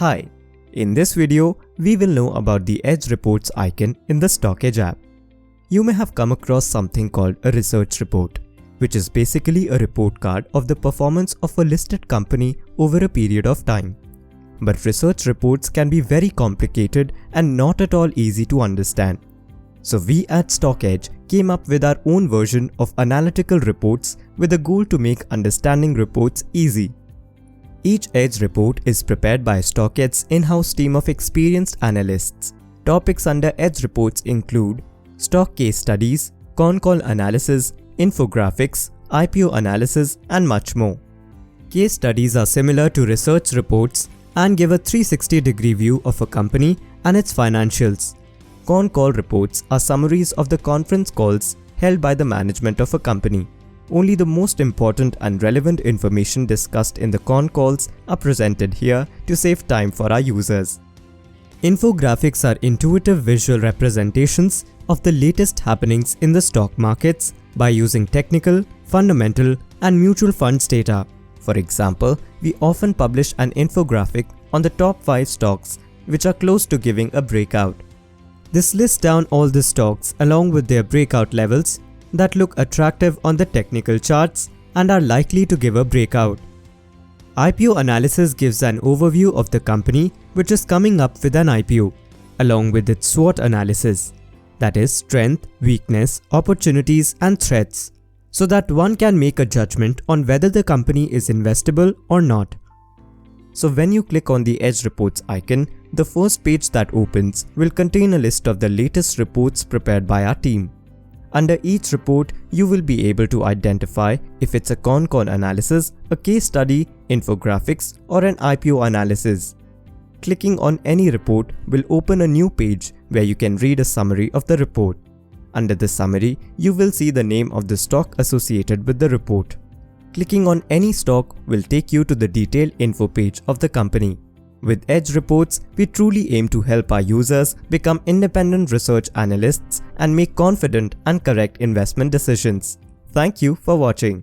Hi, in this video, we will know about the Edge Reports icon in the StockEdge app. You may have come across something called a research report, which is basically a report card of the performance of a listed company over a period of time. But research reports can be very complicated and not at all easy to understand. So we at StockEdge came up with our own version of analytical reports with a goal to make understanding reports easy. Each Edge report is prepared by StockEdge's in-house team of experienced analysts. Topics under Edge reports include stock case studies, con call analysis, infographics, IPO analysis, and much more. Case studies are similar to research reports and give a 360-degree view of a company and its financials. Con call reports are summaries of the conference calls held by the management of a company. Only the most important and relevant information discussed in the con calls are presented here to save time for our users. Infographics are intuitive visual representations of the latest happenings in the stock markets by using technical, fundamental, and mutual funds data. For example, we often publish an infographic on the top 5 stocks which are close to giving a breakout. This lists down all the stocks along with their breakout levels that look attractive on the technical charts and are likely to give a breakout. IPO analysis gives an overview of the company which is coming up with an IPO, along with its SWOT analysis, that is strength, weakness, opportunities and threats, so that one can make a judgment on whether the company is investable or not. So when you click on the Edge Reports icon, the first page that opens will contain a list of the latest reports prepared by our team. Under each report, you will be able to identify if it's a con call analysis, a case study, infographics, or an IPO analysis. Clicking on any report will open a new page where you can read a summary of the report. Under the summary, you will see the name of the stock associated with the report. Clicking on any stock will take you to the detailed info page of the company. With Edge Reports, we truly aim to help our users become independent research analysts and make confident and correct investment decisions. Thank you for watching.